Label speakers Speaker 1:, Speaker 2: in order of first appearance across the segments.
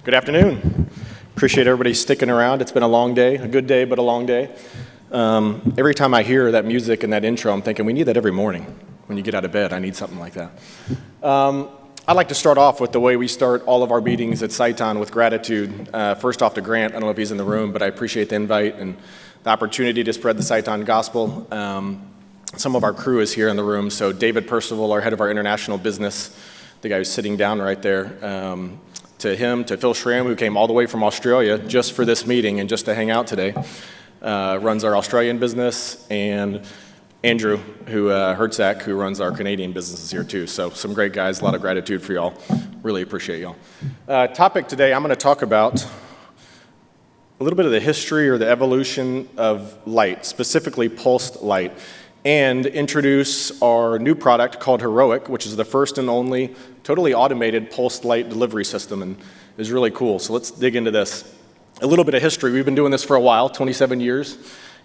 Speaker 1: Good afternoon. Appreciate everybody sticking around. It's been a long day, a good day, but a long day. Every time I hear that music and that intro, I'm thinking we need that every morning. When you get out of bed, I need something like that. I'd like to start off with the way we start all of our meetings at Sciton with gratitude. First off to Grant, I don't know if he's in the room, but I appreciate the invite and the opportunity to spread the Sciton gospel. Some of our crew is here in the room, so David Percival, our head of our international business, the guy who's sitting down right there, to him, to Phil Schramm, who came all the way from Australia just for this meeting and just to hang out today, runs our Australian business, and Andrew, Hertzak, who runs our Canadian businesses here too. So some great guys, a lot of gratitude for y'all. Really appreciate y'all. Topic today, I'm going to talk about a little bit of the history or the evolution of light, specifically pulsed light, and introduce our new product called Heroic, which is the first and only totally automated pulsed light delivery system, and is really cool. So let's dig into this. A little bit of history. We've been doing this for a while, 27 years.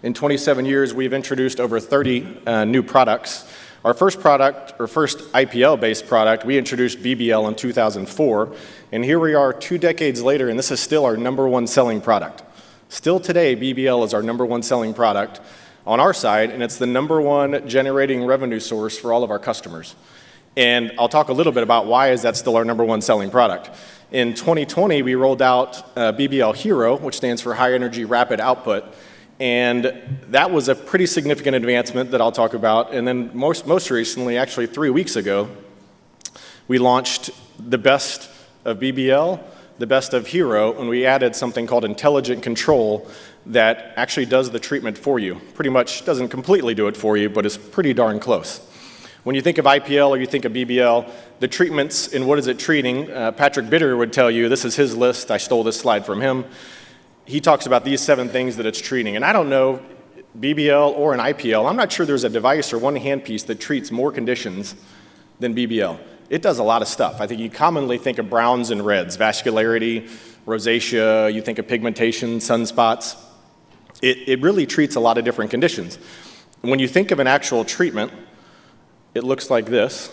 Speaker 1: In 27 years, we've introduced over 30 new products. Our first product, or first IPL-based product, we introduced BBL in 2004, and here we are 2 decades later, and this is still our number one selling product. Still today, BBL is our number one selling product on our side, and it's the number one generating revenue source for all of our customers. And I'll talk a little bit about why is that still our number one selling product. In 2020, we rolled out BBL Hero, which stands for High Energy Rapid Output, and that was a pretty significant advancement that I'll talk about. And then most recently, actually 3 weeks ago, we launched the best of BBL, the best of Hero, and we added something called Intelligent Control that actually does the treatment for you. Pretty much doesn't completely do it for you, but is pretty darn close. When you think of IPL or you think of BBL, the treatments and what is it treating, Patrick Bitter would tell you, this is his list, I stole this slide from him. He talks about these 7 things that it's treating. And I don't know, BBL or an IPL, I'm not sure there's a device or one handpiece that treats more conditions than BBL. It does a lot of stuff. I think you commonly think of browns and reds, vascularity, rosacea, you think of pigmentation, sunspots. It really treats a lot of different conditions. When you think of an actual treatment, it looks like this.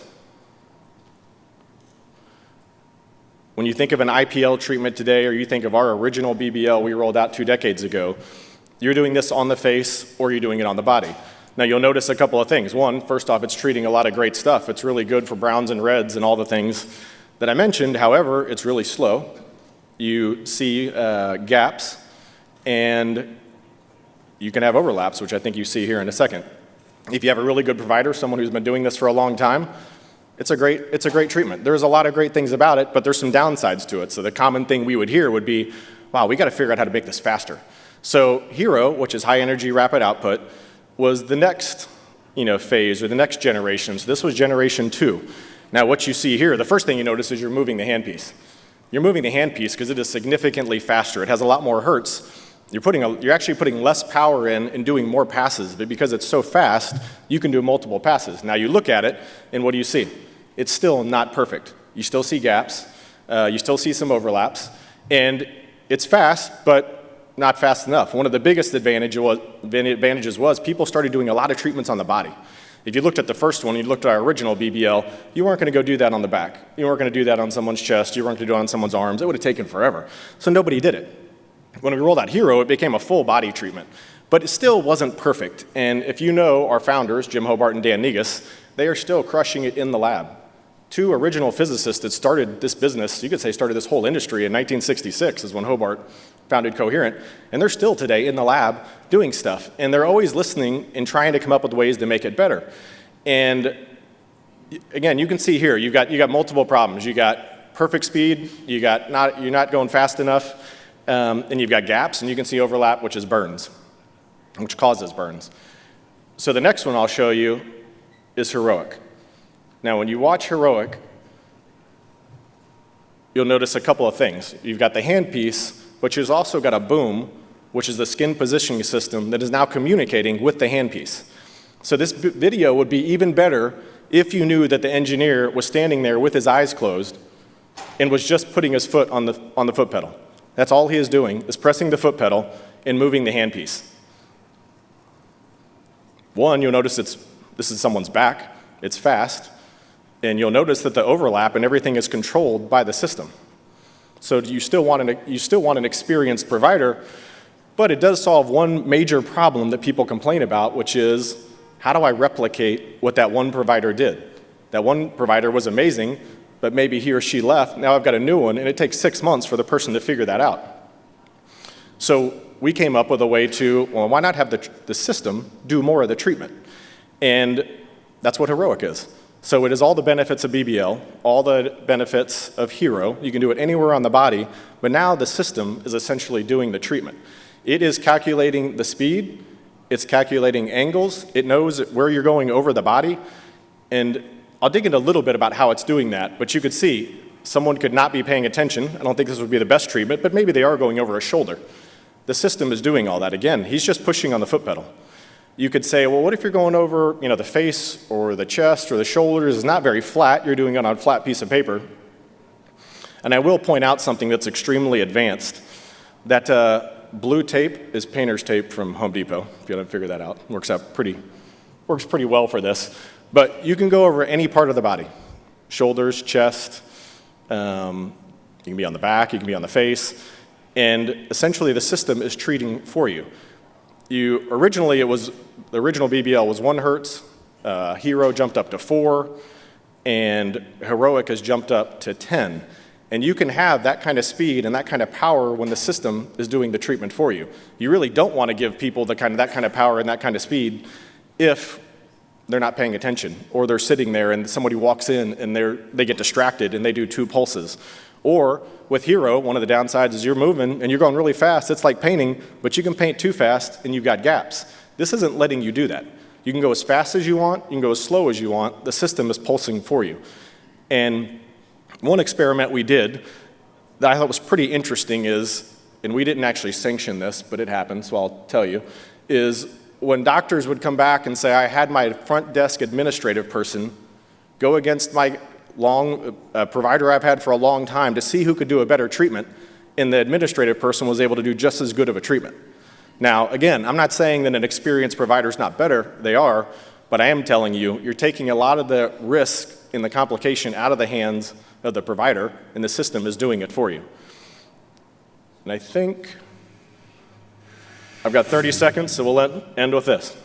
Speaker 1: When you think of an IPL treatment today, or you think of our original BBL we rolled out 2 decades ago, you're doing this on the face or you're doing it on the body. Now you'll notice a couple of things. One, first off, it's treating a lot of great stuff. It's really good for browns and reds and all the things that I mentioned. However, it's really slow. You see gaps, and you can have overlaps, which I think you see here in a second. If you have a really good provider, someone who's been doing this for a long time, it's a great treatment. There's a lot of great things about it, but there's some downsides to it. So the common thing we would hear would be, wow, we got to figure out how to make this faster. So Hero, which is High Energy Rapid Output, was the next phase or the next generation. So this was generation 2. Now what you see here, the first thing you notice is you're moving the handpiece. You're moving the handpiece because it is significantly faster. It has a lot more hertz. You're actually putting less power in and doing more passes, but because it's so fast, you can do multiple passes. Now you look at it, and what do you see? It's still not perfect. You still see gaps, you still see some overlaps, and it's fast, but not fast enough. One of the biggest advantages was people started doing a lot of treatments on the body. If you looked at the first one, you looked at our original BBL, you weren't going to go do that on the back. You weren't going to do that on someone's chest. You weren't going to do it on someone's arms. It would have taken forever. So nobody did it. When we rolled out Hero, it became a full body treatment, but it still wasn't perfect. And if you know our founders, Jim Hobart and Dan Negus, they are still crushing it in the lab. 2 original physicists that started this business, you could say started this whole industry in 1966 is when Hobart founded Coherent, and they're still today in the lab doing stuff. And they're always listening and trying to come up with ways to make it better. And again, you can see here, you got multiple problems. You got perfect speed, you're not going fast enough, and you've got gaps, and you can see overlap, which is burns, which causes burns. So the next one I'll show you is Heroic. Now, when you watch Heroic, you'll notice a couple of things. You've got the handpiece, but you've also got a boom, which is the skin positioning system that is now communicating with the handpiece. So this video would be even better if you knew that the engineer was standing there with his eyes closed and was just putting his foot on the foot pedal. That's all he is doing, is pressing the foot pedal and moving the handpiece. One, you'll notice this is someone's back, it's fast, and you'll notice that the overlap and everything is controlled by the system. So you still want an experienced provider, but it does solve one major problem that people complain about, which is, how do I replicate what that one provider did? That one provider was amazing, but maybe he or she left. Now I've got a new one, and it takes 6 months for the person to figure that out. So we came up with a way to, well, why not have the system do more of the treatment? And that's what Heroic is. So it is all the benefits of BBL, all the benefits of Hero. You can do it anywhere on the body, but now the system is essentially doing the treatment. It is calculating the speed, it's calculating angles, it knows where you're going over the body, and I'll dig into a little bit about how it's doing that, but you could see someone could not be paying attention. I don't think this would be the best treatment, but maybe they are going over a shoulder. The system is doing all that. Again, he's just pushing on the foot pedal. You could say, well, what if you're going over, the face or the chest or the shoulders is not very flat, you're doing it on a flat piece of paper. And I will point out something that's extremely advanced. That blue tape is painter's tape from Home Depot, if you haven't figured that out. Works pretty well for this. But you can go over any part of the body, shoulders, chest, you can be on the back, you can be on the face, and essentially the system is treating for you. Originally, the original BBL was 1 hertz, Hero jumped up to 4, and Heroic has jumped up to 10. And you can have that kind of speed and that kind of power when the system is doing the treatment for you. You really don't want to give people that kind of power and that kind of speed if they're not paying attention, or they're sitting there and somebody walks in and they get distracted and they do 2 pulses. Or with Hero, one of the downsides is you're moving and you're going really fast. It's like painting, but you can paint too fast and you've got gaps. This isn't letting you do that. You can go as fast as you want, you can go as slow as you want. The system is pulsing for you. And one experiment we did that I thought was pretty interesting is, and we didn't actually sanction this, but it happened, so I'll tell you, is when doctors would come back and say, I had my front desk administrative person go against my provider I've had for a long time to see who could do a better treatment, and the administrative person was able to do just as good of a treatment. Now, again, I'm not saying that an experienced provider is not better. They are, but I am telling you, you're taking a lot of the risk and the complication out of the hands of the provider, and the system is doing it for you. And I think I've got 30 seconds, so we'll end with this.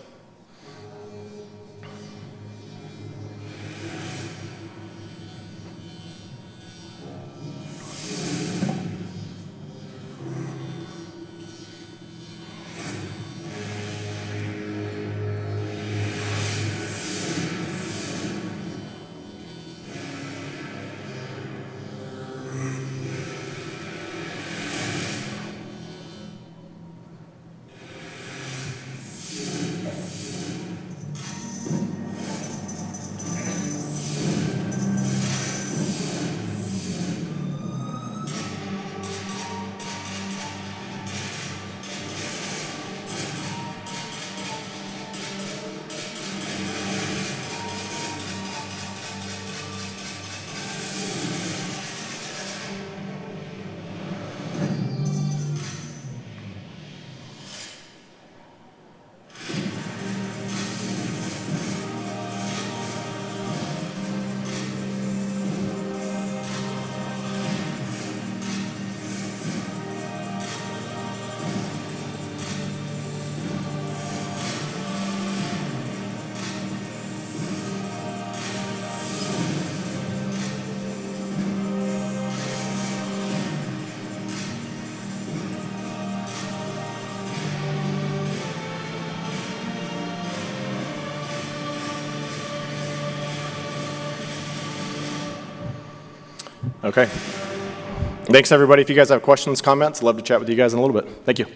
Speaker 1: Okay. Thanks, everybody. If you guys have questions, comments, I'd love to chat with you guys in a little bit. Thank you.